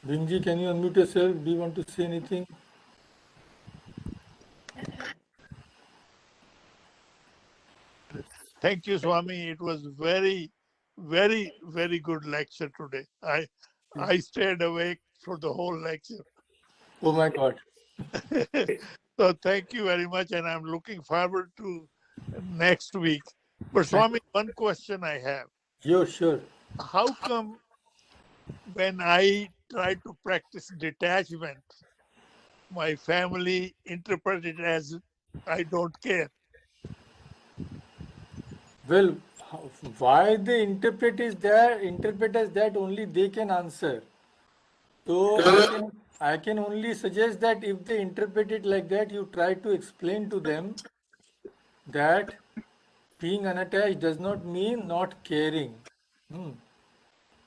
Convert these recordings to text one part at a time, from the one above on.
Binji, can you unmute yourself? Do you want to say anything? Thank you, Swami. It was very, very good lecture today. I stayed awake for the whole lecture. Oh my God. So thank you very much, and I'm looking forward to next week. But Swami, one question I have: Sure. how come when I try to practice detachment, my family interpret it as I don't care? Well, why they interpret as that only they can answer. So I can only suggest that if they interpret it like that, you try to explain to them that being unattached does not mean not caring. Hmm.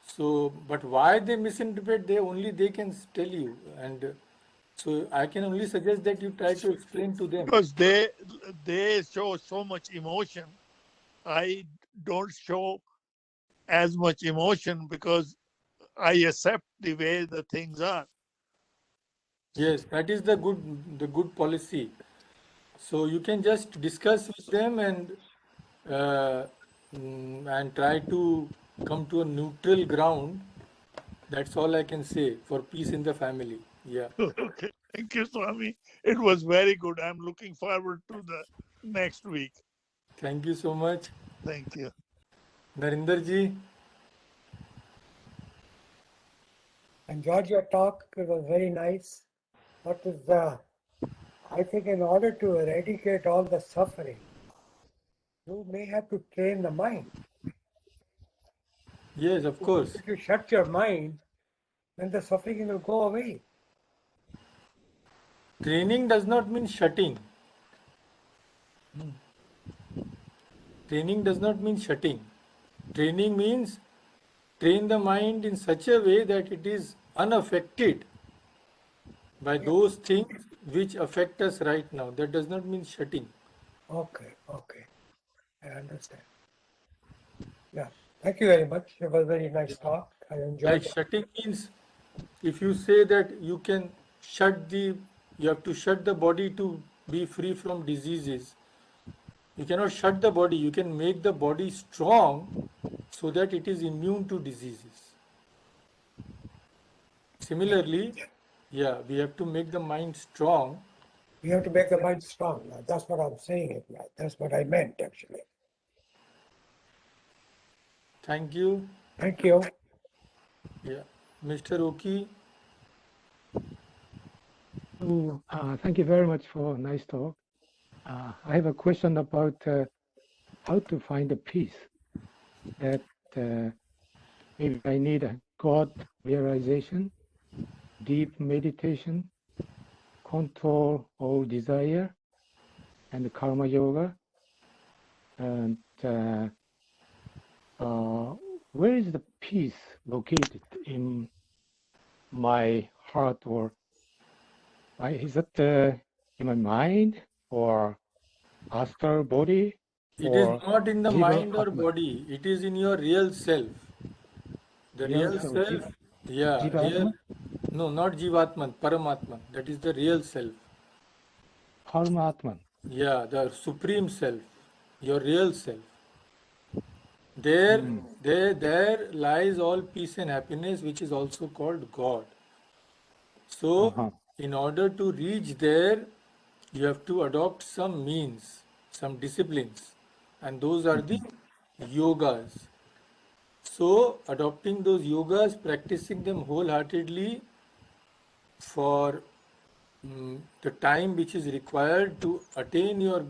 So, but why they misinterpret, they can tell you, and so I can only suggest that you try to explain to them. Because they show so much emotion. I don't show as much emotion because I accept the way the things are. Yes, that is the good policy. So you can just discuss with them uh, and try to come to a neutral ground. That's all I can say for peace in the family. Yeah. Okay. Thank you, Swami. It was very good. I'm looking forward to the next week. Thank you so much. Thank you. Narinder ji, Enjoyed your talk. It was very nice. What is I think in order to eradicate all the suffering, you may have to train the mind. yes, of course. If you shut your mind, then the suffering will go away. Training does not mean shutting. Training does not mean shutting. Training means train the mind in such a way that it is unaffected by those things which affect us right now. That does not mean shutting. Okay. I understand. Yeah. Thank you very much. It was a very nice talk. I enjoyed Like it. shutting means if you say that you have to shut the body to be free from diseases. You cannot shut the body, you can make the body strong so that it is immune to diseases. Similarly, yeah, we have to make the mind strong. We have to make the mind strong. That's what I'm saying. That's what I meant, actually. Thank you. Thank you. Yeah. Mr. Oki, So, thank you very much for a nice talk. I have a question about how to find the peace that maybe I need a God realization, deep meditation, control of desire, and karma yoga. And where is the peace located in my heart, or is it in my mind or astral body? it is Or not in the Jiva mind or Atma, body, it is in your real self. The real real self, self, yeah, Jiva Atma, no, not Jivatman, Paramatman. That is the real self. Karma Atman. Yeah, the supreme self, your real self. There, there lies all peace and happiness, which is also called God. So, Uh-huh. in order to reach there, you have to adopt some means, some disciplines, and those are the yogas. So, adopting those yogas, practicing them wholeheartedly for the time which is required to attain your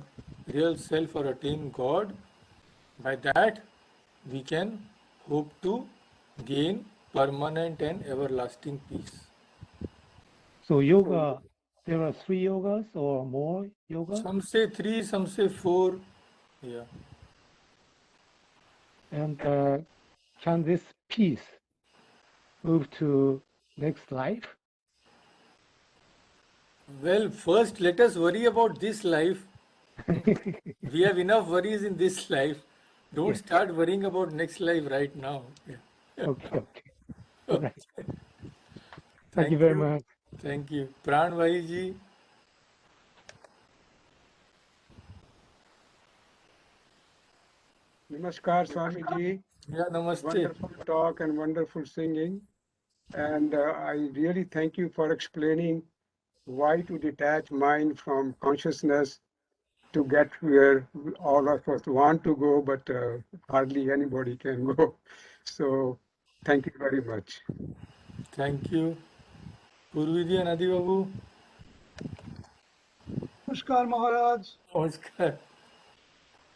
real self or attain God, by that we can hope to gain permanent and everlasting peace. So yoga, there are 3 yogas or more yoga, Some say 3, some say 4. Yeah. and can this peace move to next life? Well, first let us worry about this life. We have enough worries in this life. Don't Yeah. start worrying about next life right now. Yeah. Okay. All right. Thank you very much. Thank you. Pran Bhai ji. Namaskar, Swamiji. Yeah, namaste. Wonderful talk and wonderful singing. And I really thank you for explaining why to detach mind from consciousness to get where all of us want to go, but hardly anybody can go. So thank you very much. Thank you. Purvidi and Adi Babu. Namaskar Maharaj, Namaskar.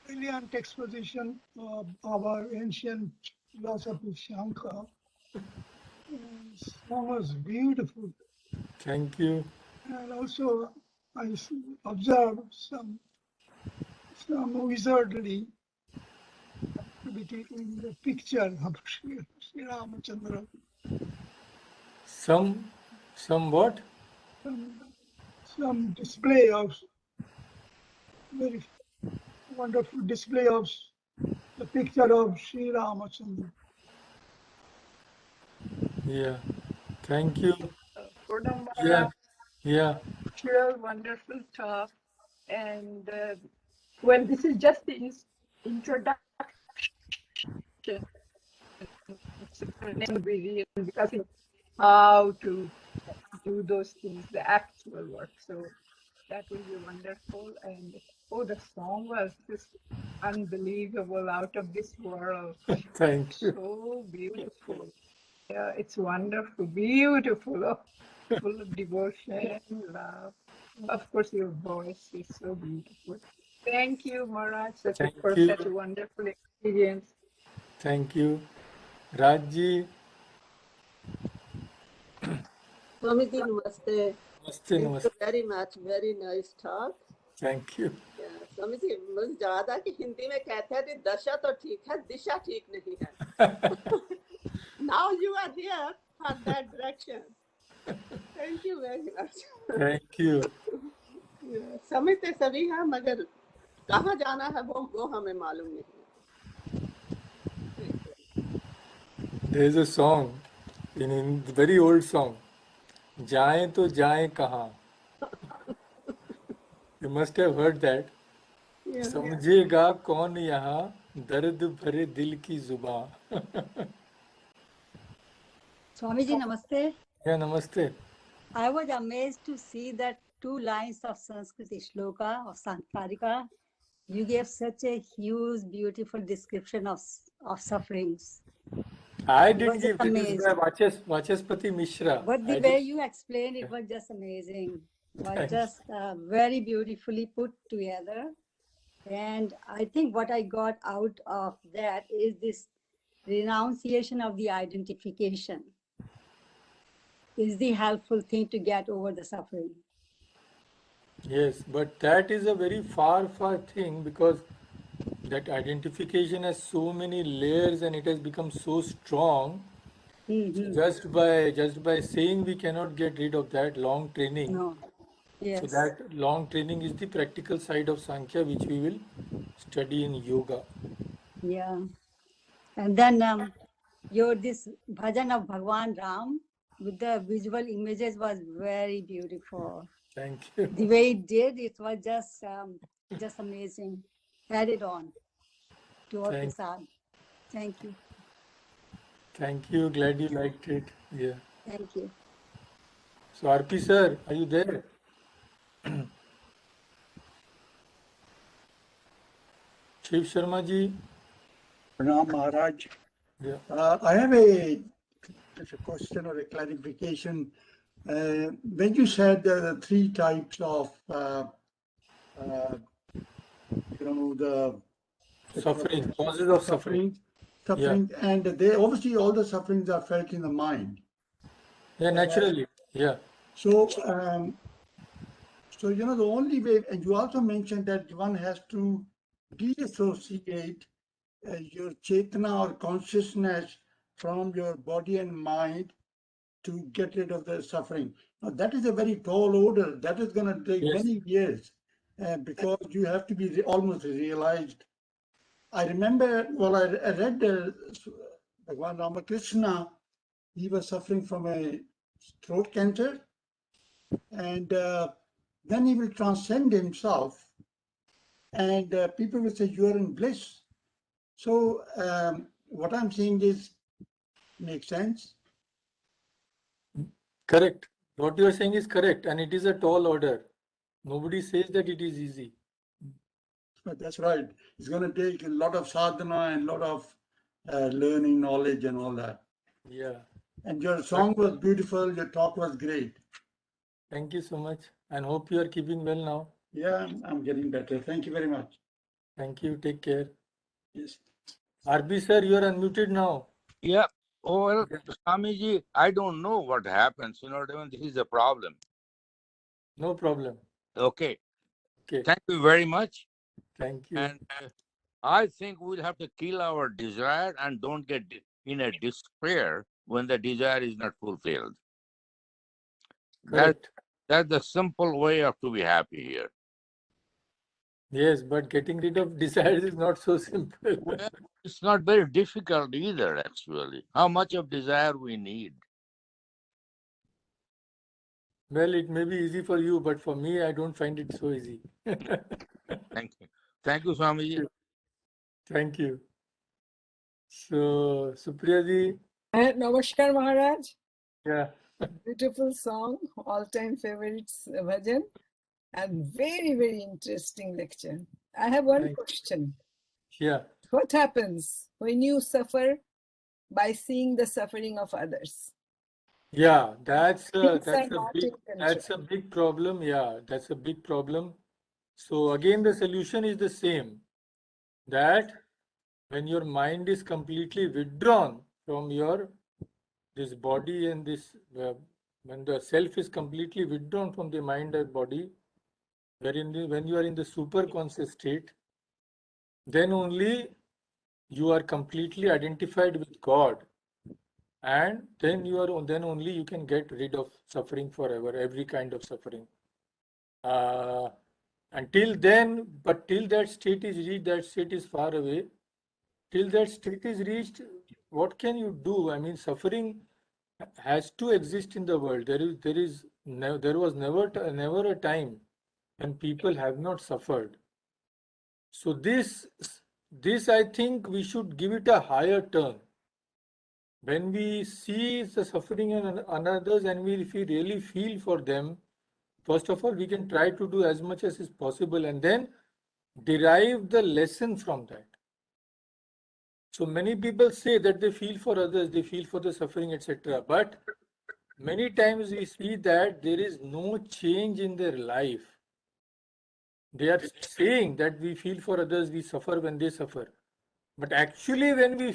brilliant exposition of our ancient philosophy Shankar. Song was beautiful, Thank you. and also I observed some wizardry activity in the picture of Sri Ramachandra. Some what? Some display of very wonderful display of the picture of Sri Ramachandra. Yeah. Thank you. Purnam Yeah. Maharaj, Yeah. sure, wonderful talk. And well, this is just the introduction. Because how to do those things, the actual work. So that will be wonderful. And oh, the song was just unbelievable, out of this world. Thank you. So beautiful. Yeah, it's wonderful, beautiful, oh, full of devotion, love. Of course, your voice is so beautiful. Thank you, Maharaj, Thank for you. such a wonderful experience. Thank you. Rajji. Swamiji, namaste. Namaste. Thank you Namaste. very much. Very nice talk. Thank you. Yeah, स्वामी मुझे ज्यादा कि हिंदी में कहते हैं कि दशा तो ठीक है, दिशा ठीक नहीं है. Now you are here for that direction. Thank you very much. Thank you. Yeah, समझते सभी हैं मगर कहाँ जाना है वो हमें मालूम नहीं है. There is a song in very old song. जाएं तो जाएं कहाँ. You must have heard that. Yeah. समझेगा कौन यहाँ दर्द भरे दिल की जुबां. Swamiji, namaste. Yeah, namaste. I was amazed to see that 2 lines of Sanskrit shloka of Sankarika. You gave such a huge, beautiful description of sufferings. I It did was give just it is by Vachaspati Mishra. But the I way did. you explained it was just amazing. It was Thanks. just very beautifully put together. And I think what I got out of that is this renunciation of the identification is the helpful thing to get over the suffering. Yes, but that is a very far thing, because that identification has so many layers and it has become so strong. So just by saying we cannot get rid of that. Long training. No. Yes. So that long training is the practical side of Sankhya, which we will study in yoga. Yeah. And then your this bhajan of Bhagwan Ram with the visual images was very beautiful. Thank you. The way it did, it was just amazing. Carried on to our Thank- prasad. Thank you. Thank you. Glad you liked it. Yeah. Thank you. So RP sir, are you there? Shiv Sharma ji. Pranam Maharaj. Yeah. I have a question or a clarification. When you said there are 3 types of, the Suffering, causes of suffering. suffering, and they obviously all the sufferings are felt in the mind. Yeah, naturally. Yeah. So, the only way, and you also mentioned that one has to deassociate your chetana or consciousness from your body and mind to get rid of the suffering. Now, that is a very tall order. That is going to take Yes. many years because you have to be almost realized. I remember, I read Bhagwan Ramakrishna, he was suffering from a throat cancer, and then he will transcend himself, and people will say, you are in bliss. So what I'm saying is, makes sense. Correct. What you are saying is correct, and it is a tall order. Nobody says that it is easy. But that's right. It's going to take a lot of sadhana and a lot of learning, knowledge, and all that. Yeah. And your song was beautiful. Your talk was great. Thank you so much, and hope you are keeping well now. Yeah, I'm getting better. Thank you very much. Thank you. Take care. Yes. RB sir, you are unmuted now. Yeah. Oh, well, Swamiji, I don't know what happens. You know what I mean? This is a problem. No problem. Okay. Okay. Thank you very much. Thank you. And I think we'll have to kill our desire and don't get in a despair when the desire is not fulfilled. Correct. That's the simple way of to be happy here. Yes, but getting rid of desires is not so simple. Well, it's not very difficult either, actually. How much of desire we need? Well, it may be easy for you, but for me, I don't find it so easy. Thank you. Thank you, Swamiji. Thank you. So, Supriya ji. Namaskar Maharaj. Yeah. Beautiful song, all-time favorites bhajan, and very, very interesting lecture. I have one question. Yeah. What happens when you suffer by seeing the suffering of others? Yeah, that's Things a are not big in that's a big problem. Yeah, that's a big problem. So again, the solution is the same. That when your mind is completely withdrawn from your this body and this when the self is completely withdrawn from the mind and body, when you are in the super conscious state, then only you are completely identified with God, and then only you can get rid of suffering forever, every kind of suffering. Until then, but till that state is reached, that state is far away. Till that state is reached, what can you do? I mean, suffering has to exist in the world. There was never a time when people have not suffered. So this I think we should give it a higher turn. When we see the suffering in others and if we really feel for them, first of all, we can try to do as much as is possible and then derive the lesson from that. So many people say that they feel for others, they feel for the suffering, etc. But many times we see that there is no change in their life. They are saying that we feel for others, we suffer when they suffer. But actually when we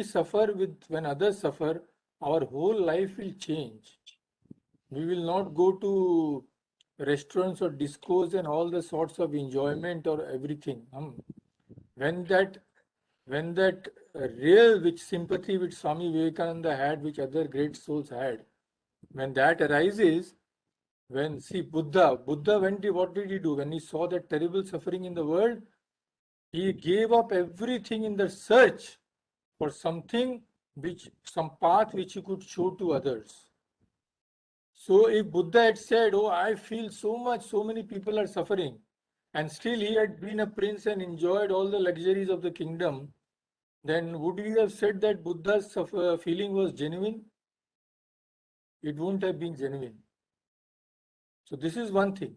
suffer when others suffer, our whole life will change. We will not go to restaurants or discos and all the sorts of enjoyment or everything. When that real which sympathy which Swami Vivekananda had, which other great souls had, when that arises, Buddha, what did he do? When he saw that terrible suffering in the world, he gave up everything in the search for some path which he could show to others. So if Buddha had said, oh, I feel so many people are suffering, and still he had been a prince and enjoyed all the luxuries of the kingdom, then would we have said that Buddha's feeling was genuine? It wouldn't have been genuine. So this is one thing.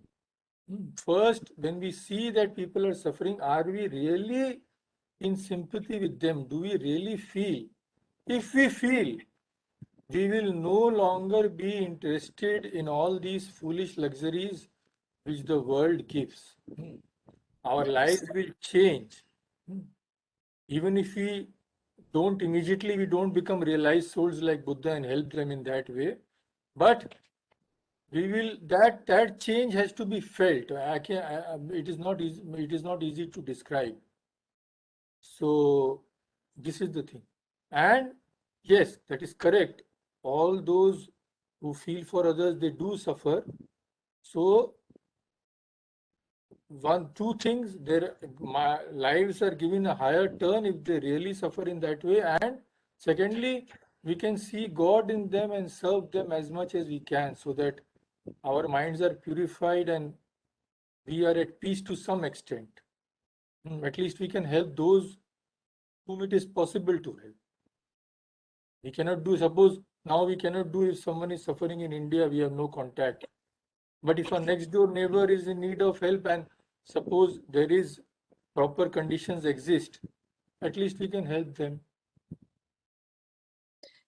First, when we see that people are suffering, are we really in sympathy with them? Do we really feel? If we feel, we will no longer be interested in all these foolish luxuries which the world gives. Our lives will change. Even if we don't become realized souls like Buddha and help them in that way, but that change has to be felt. It is not easy to describe. So this is the thing. And yes, that is correct. All those who feel for others, they do suffer. So two things, their lives are given a higher turn if they really suffer in that way. And secondly, we can see God in them and serve them as much as we can, so that our minds are purified and we are at peace to some extent. At least we can help those whom it is possible to help. We cannot do, suppose now we cannot do, if someone is suffering in India, we have no contact. But if our next door neighbor is in need of help and suppose there is proper conditions exist, at least we can help them.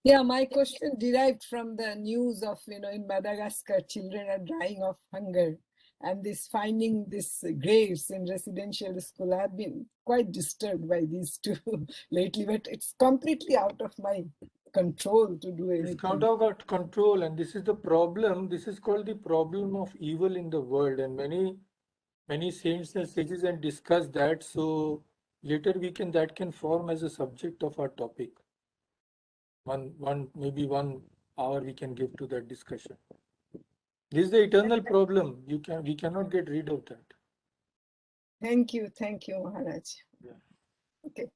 Yeah, my question derived from the news of, in Madagascar, children are dying of hunger. And this finding these graves in residential school. I've been quite disturbed by these two lately, but it's completely out of my control to do anything. It's out of our control, and this is the problem. This is called the problem of evil in the world, and many saints and sages and discuss that. So later that can form as a subject of our topic. Maybe 1 hour we can give to that discussion. This is the eternal problem. We cannot get rid of that. Thank you, Maharaj. Yeah. Okay.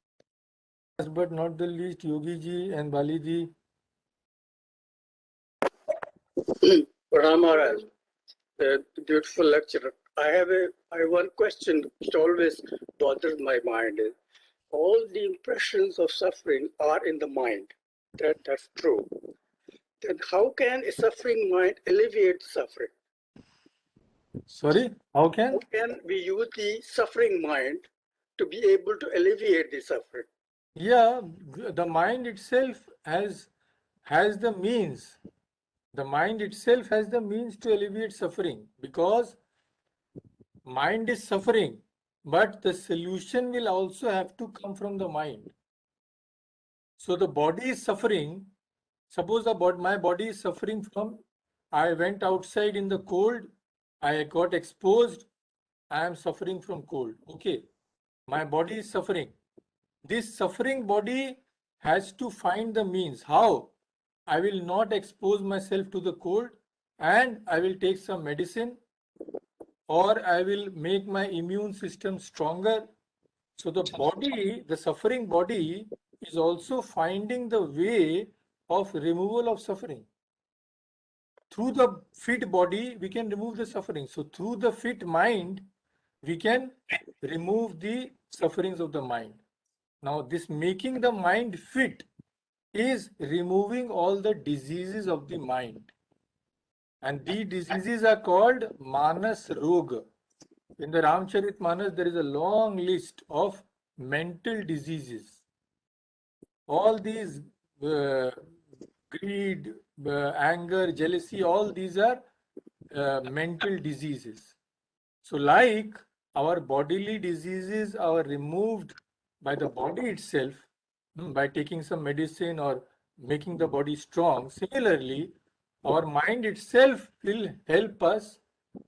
Last but not the least, Yogi ji and Bali ji. Pranam Maharaj, beautiful lecture. I have one question which always bothers my mind. All the impressions of suffering are in the mind. That's true. Then how can a suffering mind alleviate suffering? Sorry, how can we use the suffering mind to be able to alleviate the suffering? Yeah, the mind itself has the means. The mind itself has the means to alleviate suffering, because mind is suffering, but the solution will also have to come from the mind. So the body is suffering. Suppose my body is suffering from, I went outside in the cold, I got exposed, I am suffering from cold. Okay, my body is suffering. This suffering body has to find the means. How? I will not expose myself to the cold, and I will take some medicine, or I will make my immune system stronger. So the body, the suffering body, is also finding the way of removal of suffering. Through the fit body, we can remove the suffering. So through the fit mind, we can remove the sufferings of the mind. Now, this making the mind fit is removing all the diseases of the mind. And these diseases are called Manas Roga. In the Ramcharitmanas, there is a long list of mental diseases. All these greed, anger, jealousy, all these are mental diseases. So like our bodily diseases are removed by the body itself, by taking some medicine or making the body strong, similarly, our mind itself will help us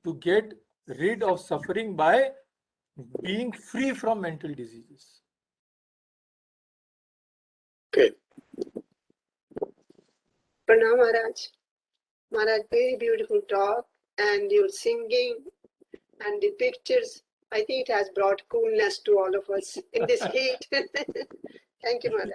to get rid of suffering by being free from mental diseases. Okay. Pranam Maharaj. Maharaj, very beautiful talk, and your singing and the pictures. I think it has brought coolness to all of us in this heat. Thank you, Maharaj.